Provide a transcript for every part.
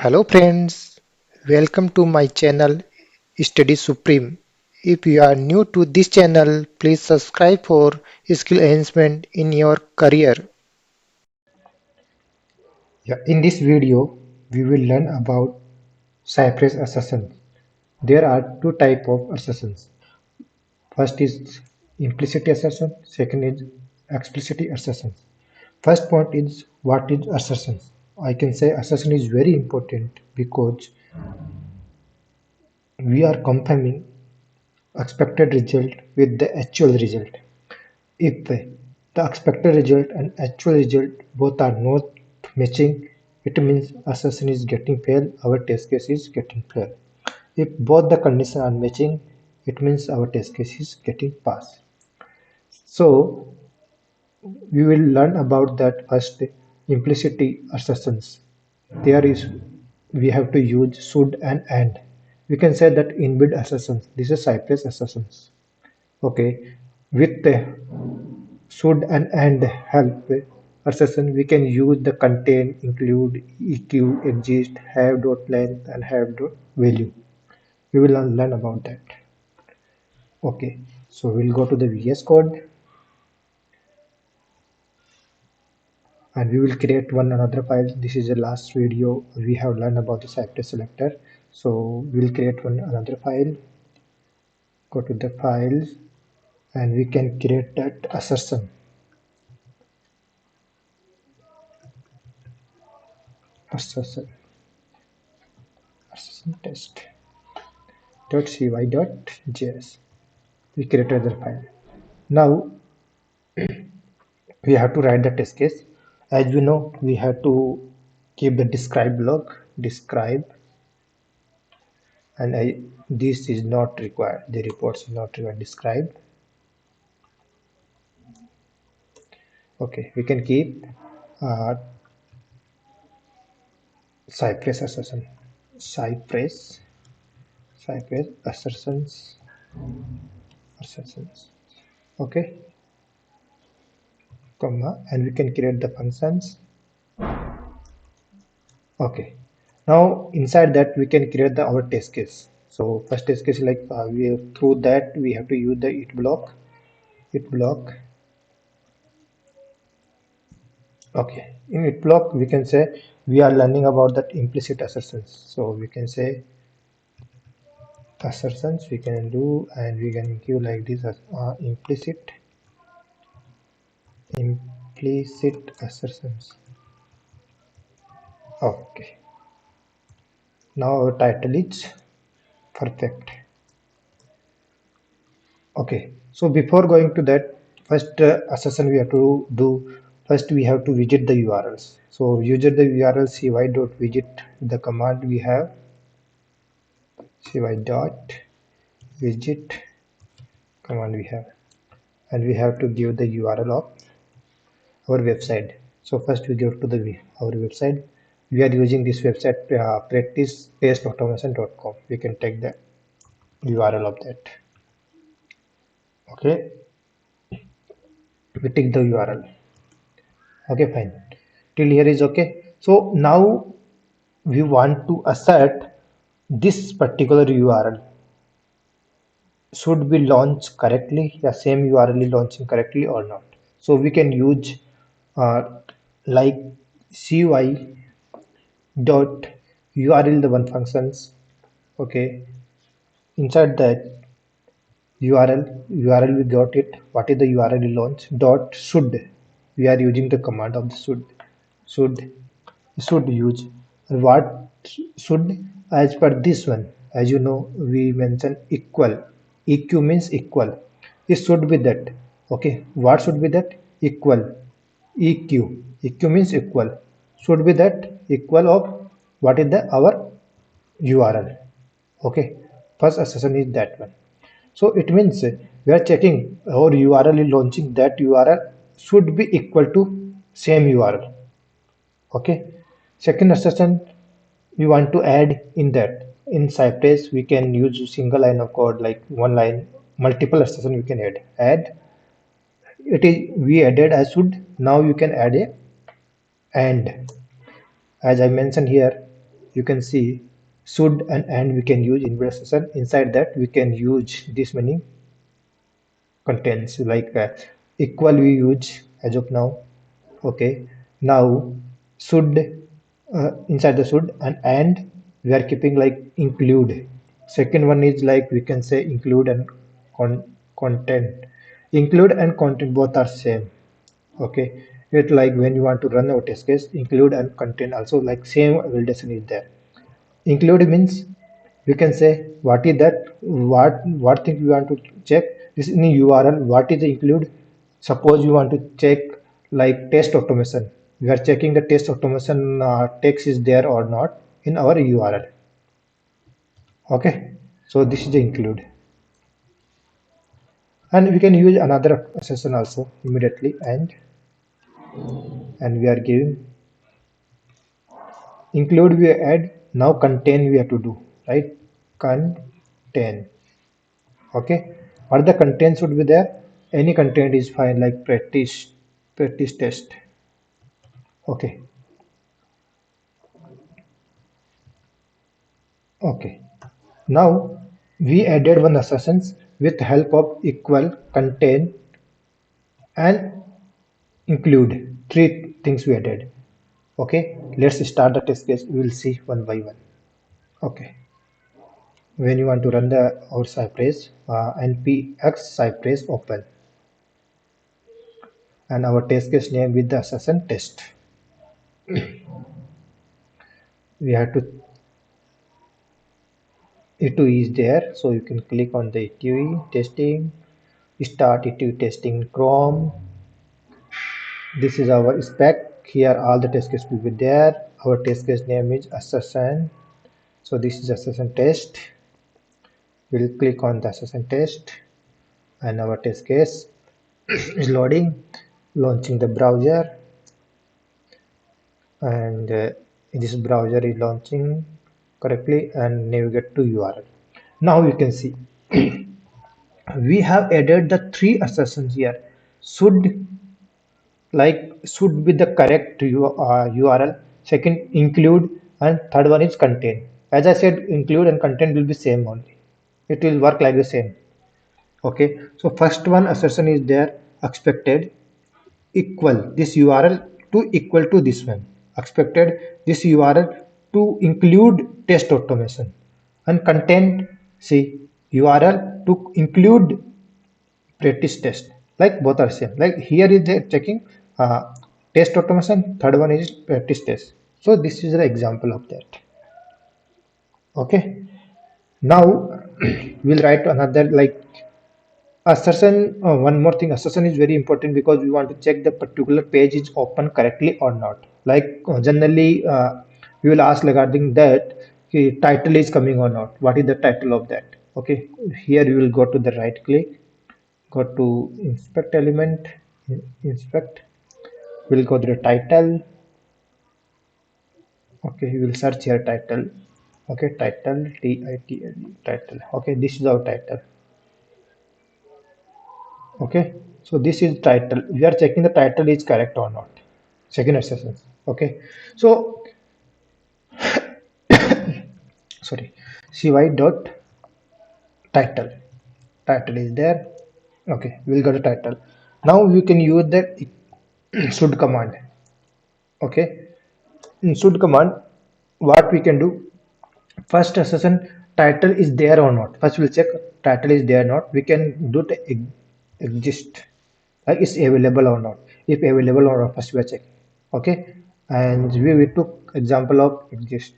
Hello friends, welcome to my channel Study Supreme. If you are new to this channel, please subscribe for skill enhancement in your career. In this video, we will learn about Cypress assertions. There are two types of assertions. First is implicit assertion, second is explicit assertion. First point is what is assertions. I can say assertion is very important because we are confirming expected result with the actual result. If the expected result and actual result both are not matching, it means assertion is getting failed, our test case is getting failed. If both the conditions are matching, it means our test case is getting passed. So we will learn about that first implicit assertions. There is we have to use should and. We can say that inbuilt assertions. This is Cypress assertions. Okay, with the should and help assertion we can use the contain, include, eq, exist, have dot length and have dot value. We will learn about that. Okay, so we'll go to the VS Code and we will create one another file. This is the last video we have learned about the Cypress selector. So we'll create one another file. Go to the files and we can create that assertion. Assertion. Assertion test. .cy.js. We created the file. Now we have to write the test case. As you know, we have to keep the describe log, describe, and this is not required. The reports is not required. Describe. Okay, we can keep uh, Cypress assertion, Cypress, Cypress assertions. Okay, comma, and we can create the functions. Okay, now inside that we can create our test case. So first test case like we through that we have to use the it block. Okay, in it block we can say we are learning about that implicit assertions. So we can say assertions we can do and we can give like this as implicit assertions. Okay, now our title is perfect. Okay, so before going to that, first assertion we have to do. First, we have to visit the URLs. So, visit the URL cy.visit. The command we have cy.visit command we have, and we have to give the URL of our website. So, first we go to the our website. We are using this website practice-automation.com. We can take the URL of that. Okay, we take the URL. Okay, fine, till here is okay. So now we want to assert this particular URL should be launched correctly, the same URL is launching correctly or not. So we can use uh, like cy dot url the one functions. Okay, inside that URL we got it. What is the URL launch dot should? We are using the command of the should use. What should? As per this one, as you know, we mentioned equal. Eq means equal. It should be that. Okay, what should be that? Equal. Eq. Eq means equal. Should be that equal of what is the our URL. Okay, first assertion is that one. So it means we are checking our URL is launching, that URL should be equal to same URL. Okay, second assertion we want to add in that. In Cypress we can use single line of code, like one line. Multiple assertion we can add. It is we added as should. Now you can add a and. As I mentioned here, you can see should and we can use in assertion. Inside that we can use this many contents like equal we use as of now. Okay, now should inside the should and we are keeping like include. Second one is like we can say include and content. Include and content both are same. Okay, it like when you want to run our test case, include and content also like same validation is there. Include means we can say what is that, what thing you want to check. This is in URL. What is the include? Suppose you want to check like test automation. We are checking the test automation text is there or not in our URL. Okay, so this is the include, and we can use another session also immediately, and we are giving include we add, now contain we have to do, right? Contain. Okay, what the content should be there? Any content is fine, like practice test. Okay, okay. Now we added one assertions with help of equal, contain, and include. Three things we added. Okay, let's start the test case. We will see one by one. Okay, when you want to run the our Cypress, npx Cypress open, and our test case name with the assertion test. We have to E2 is there, so you can click on the E2 testing, start E2 testing Chrome. This is our spec. Here all the test cases will be there. Our test case name is assertion. So this is assertion test. We'll click on the assertion test, and our test case is loading, launching the browser, and this browser is launching correctly, and navigate to URL. Now you can see we have added the three assertions here. Should be the correct URL. Second, include, and third one is contain. As I said, include and content will be same only. It will work like the same. Okay. So first one assertion is there, expected equal this URL to equal to this one. Expected this URL to include test automation, and content, see, URL to include practice test, like both are same. Like here is the checking test automation, third one is practice test. So this is the example of that. Okay, now we'll write another like assertion. One more thing, assertion is very important because we want to check the particular page is open correctly or not. Like generally we will ask regarding that title is coming or not, what is the title of that. Okay, here you will go to the right click, go to inspect element, inspect, we'll go to the title. Okay, you will search here title. Okay, title, title, title. Okay, this is our title. Okay, so this is title. We are checking the title is correct or not. Second assertion. Okay, so sorry, cy dot title. Title is there. Okay, we'll go to title. Now you can use the should command. Okay, in should command, what we can do, first assertion title is there or not. First we'll check title is there or not. We can do the exist, like it's available or not. If available or not, first we are checking. Okay, and we took example of exist.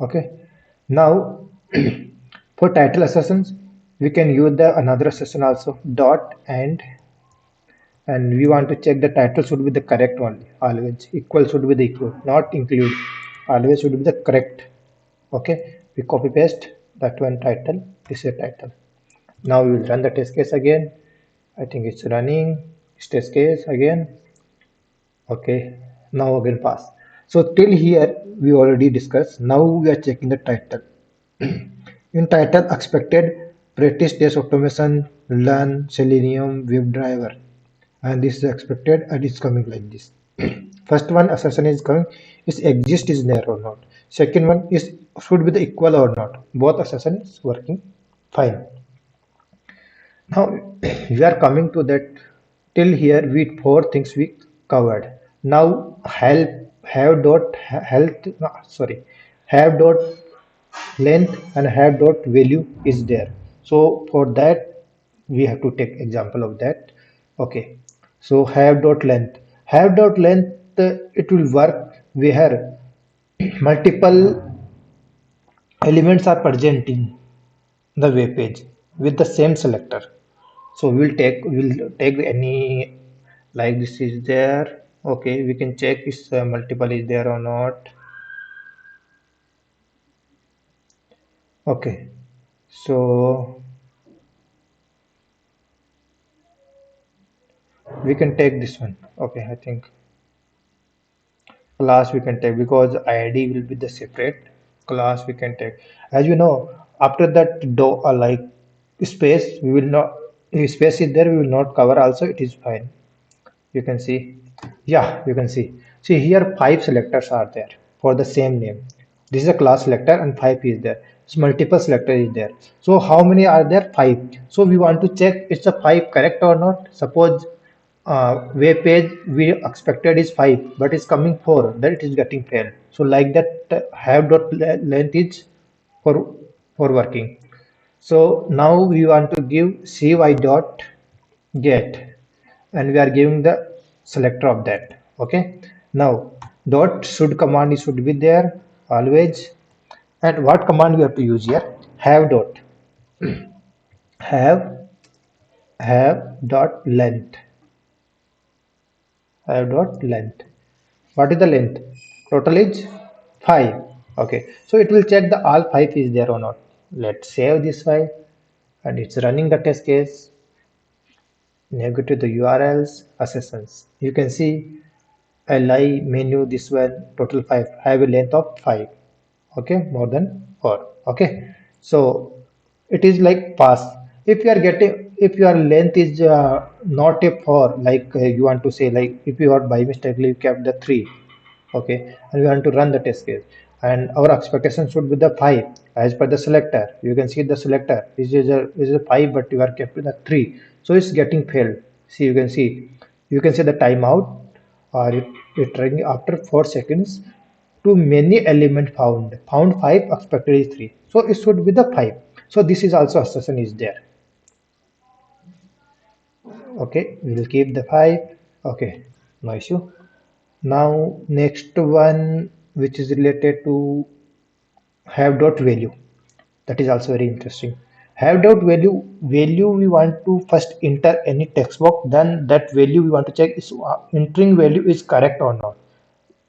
Okay, now for title assertions we can use the another assertion also, dot, and we want to check the title should be the correct one. Always equal should be the equal, not include. Always should be the correct. Okay, we copy paste that one title. This is a title. Now we will run the test case again. I think it's running. Test case again. Okay, now again pass. So till here we already discussed. Now we are checking the title. In title, expected practice test automation, learn selenium WebDriver, and this is expected, and it's coming like this. First one assertion is coming, is exist is there or not. Second one is should be the equal or not. Both assertion is working fine. Now we are coming to that. Till here we four things we covered. Now help have dot health no, sorry have dot length and have dot value is there. So for that we have to take example of that. Okay. So have dot length it will work where multiple elements are present in the web page with the same selector. So we'll take any like this is there. Okay, we can check if multiple is there or not. Okay, so we can take this one. Okay, I think class we can take because id will be the separate class we can take. As you know, after that do like space we will not, if space is there we will not cover also, it is fine. You can see, yeah, you can see here five selectors are there for the same name. This is a class selector and five is there, so multiple selector is there. So how many are there? Five. So we want to check it's a five correct or not. Suppose web page we expected is five but it's coming four, then it is getting failed. So like that have dot length is for working. So now we want to give cy dot get and we are giving the selector of that. Okay, now dot should command should be there always. And what command we have to use here? Have dot have dot length. Have dot length. What is the length? Total is 5. Okay, so it will check the all 5 is there or not. Let's save this file and it's running the test case. Now go to the URLs, assertions. You can see li menu this one total 5. I have a length of 5. Okay, more than 4. Okay, so it is like pass. If you are getting, if your length is not a 4, like you want to say, like if you are by mistakenly kept the 3. Okay, and we want to run the test case and our expectation should be the 5 as per the selector. You can see the selector is a 5 but you are kept with the 3, so it's getting failed. See, you can see the timeout or it running after 4 seconds. Too many element found 5, expected is 3, so it should be the 5. So this is also assertion is there. Okay, we will keep the 5. Okay, no issue. Now next one which is related to have dot value, that is also very interesting. Have dot value we want to first enter any text box, then that value we want to check is entering value is correct or not.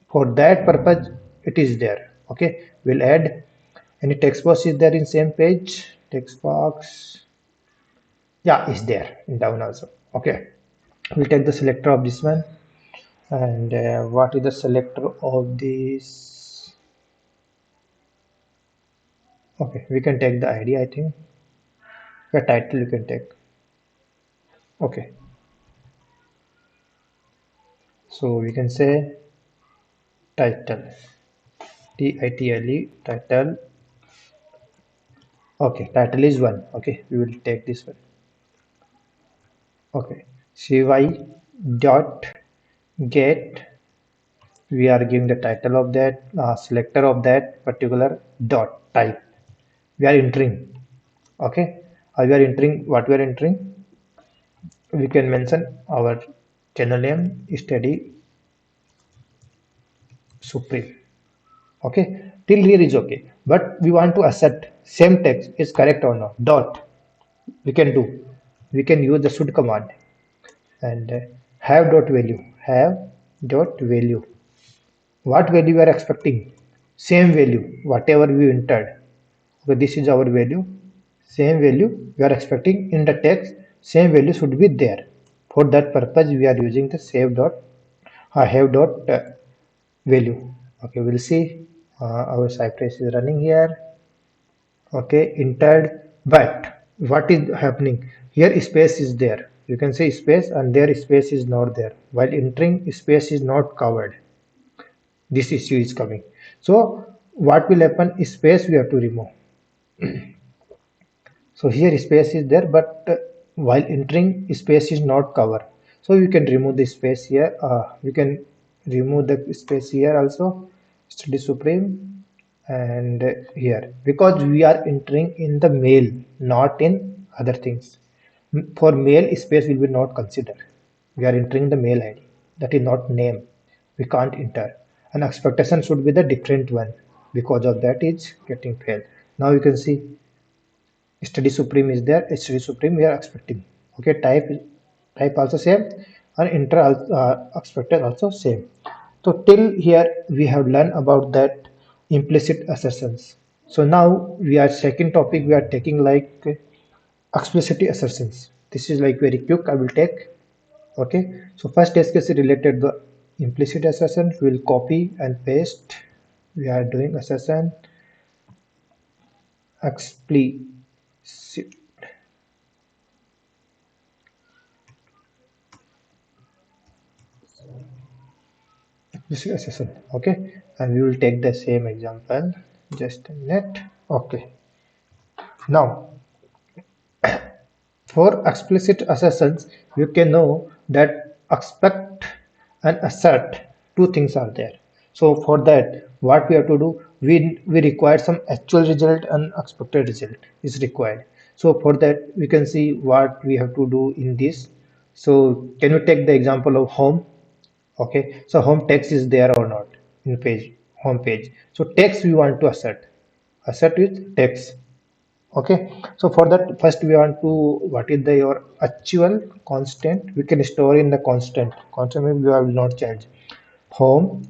For that purpose it is there. Okay, we'll add any text box is there in same page. Text box, yeah, is there in down also. Okay, we'll take the selector of this one. And what is the selector of this? Okay, we can take the ID, I think. The title you can take. Okay, so we can say title, title, title. Okay, title is one. Okay, we will take this one. Okay, cy dot get. We are giving the title of that selector of that particular dot type. We are entering. Okay, we are entering what we are entering. We can mention our channel name study supreme. Okay, till here is okay, but we want to assert same text is correct or not. Dot we can do, we can use the should command and have dot value. What value we are expecting? Same value whatever we entered. Okay, this is our value. Same value we are expecting in the text, same value should be there. For that purpose we are using the save dot have dot value. Okay, we'll see our Cypress is running here. Okay, entered, but what is happening here? Space is there, you can see space, and there space is not there. While entering, space is not covered. This issue is coming. So what will happen? Space we have to remove. So here space is there, but while entering space is not covered. So you can remove the space here. You can remove the space here also. Study supreme and here, because we are entering in the mail, not in other things. For mail, space will be not considered. We are entering the mail ID. That is not name. We can't enter. And expectation should be the different one. Because of that, it's getting failed. Now you can see study supreme is there. Study supreme we are expecting. Okay, type also same, and enter expected also same. So till here we have learned about that implicit assertions. So now we are second topic we are taking like explicit assertions. This is like very quick. I will take. Okay, so first test case is related the implicit assertion. We will copy and paste. We are doing assertion explicit. This is assertion. Okay, and we will take the same example. Just a minute. Okay, now for explicit assertions, you can know that expect and assert two things are there. So for that, what we have to do, we require some actual result and expected result is required. So for that, we can see what we have to do in this. So can you take the example of home? Okay, so home text is there or not in page home page. So text we want to assert with text. Okay, so for that first we want to what is the your actual constant we can store in the constant means we will not change. Home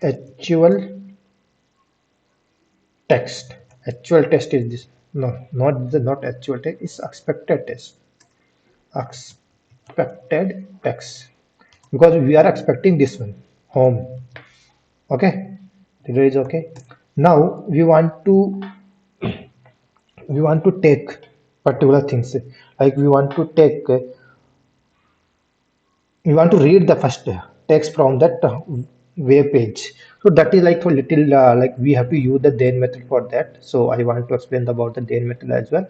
actual text. Actual text is this. No, not actual text, it's expected text. Expected text, because we are expecting this one home. Okay, there is okay. Now we want to take particular things, like we want to read the first text from that web page. So that is like for little like we have to use the then method for that. So I want to explain about the then method as well.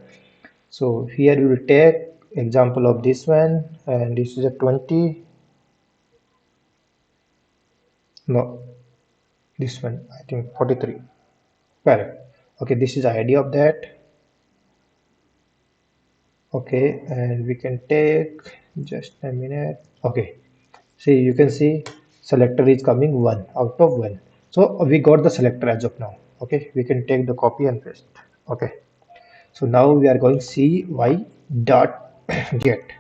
So here we will take example of this one, and this is a 20. No, this one I think 43. Correct. Okay, this is the idea of that. Okay, and we can take just a minute. Okay, see, you can see selector is coming 1 out of 1. So we got the selector as of now. Okay, we can take the copy and paste. Okay, so now we are going cy dot get.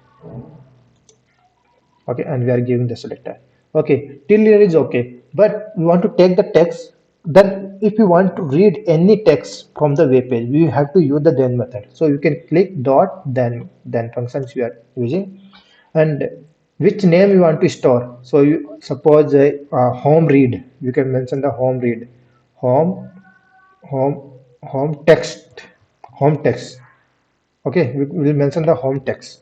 Okay, and we are giving the selector. Okay, till here is okay, but we want to take the text. Then if you want to read any text from the web page, we have to use the then method. So you can click dot then functions we are using, and which name you want to store. So you suppose home read, you can mention the home read, home home home text, home text. Okay, we will mention the home text.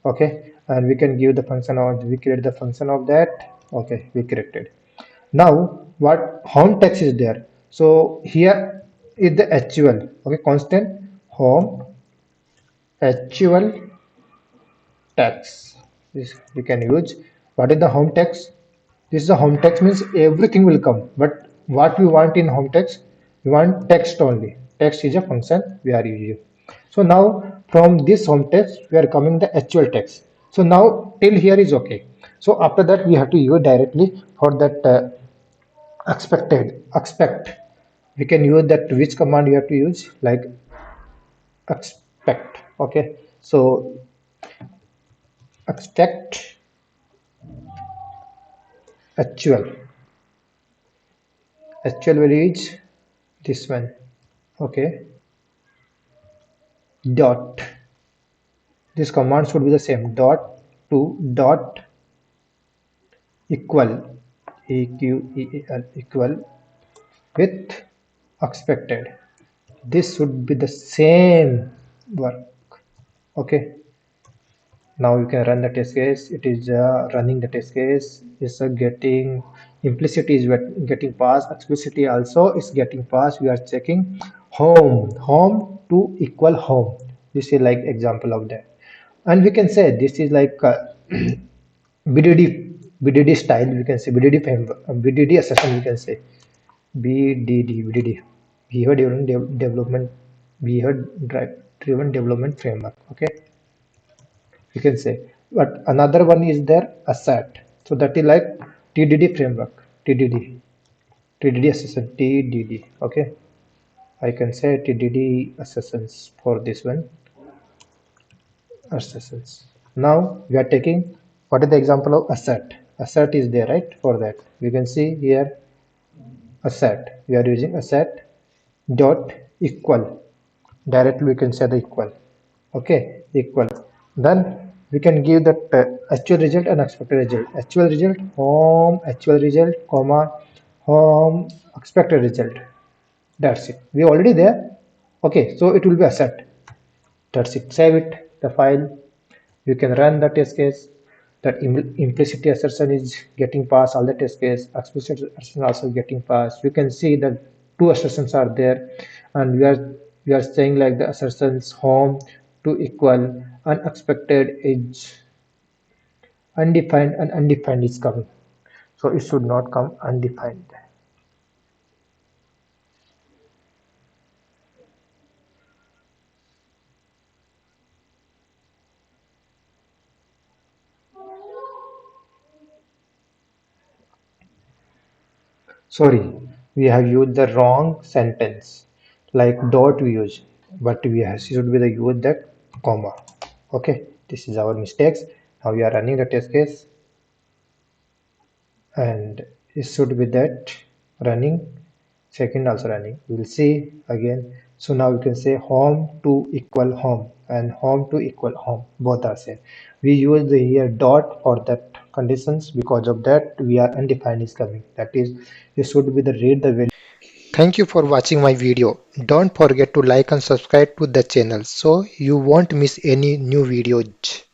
Okay, and we can give the function, or we create the function of that. Okay, we created. Now what home text is there. So here is the actual. Okay, constant home actual text. This we can use. What is the home text? This is a home text means everything will come. But what we want in home text, we want text only. Text is a function we are using. So now from this home text, we are coming the actual text. So now till here is okay. So after that we have to use directly for that expect. We can use that which command you have to use like expect. Okay. So expect actual. Actual value is this one. Okay, dot, this command should be the same, dot to dot equal, equal equal with expected. This should be the same work. Okay, Now you can run the test case. It is running the test case. Is getting implicit is getting passed. Explicitly also is getting passed. We are checking home to equal home. This is like example of that. And we can say this is like BDD BDD style. We can say BDD framework, BDD assertion. We can say BDD behavior driven development, behavior driven development framework. Okay, you can say. But another one is there assert. So that is like TDD framework, TDD assessment, TDD. Okay, I can say TDD assessments for this one, assessments. Now we are taking what is the example of assert. Assert is there, right? For that we can see here assert. We are using assert dot equal. Directly we can say the equal. Okay, equal. Then we can give that actual result and expected result. Actual result home, actual result comma home expected result. That's it, we already there. Okay, so it will be a set. That's it, save it the file. You can run the test case. That implicit assertion is getting passed all the test case. Explicit assertion also getting passed. You can see that two assertions are there, and we are saying like the assertions home to equal, unexpected is undefined, and undefined is coming. So it should not come undefined. Sorry, we have used the wrong sentence. Like dot we use, but we should be the use that comma. Okay, this is our mistakes. Now we are running the test case, and it should be that running, second also running. We will see again. So now we can say home to equal home and home to equal home. Both are same. We use the here dot for that conditions. Because of that we are undefined is coming. That is, it should be the read the value. Thank you for watching my video. Don't forget to like and subscribe to the channel so you won't miss any new videos.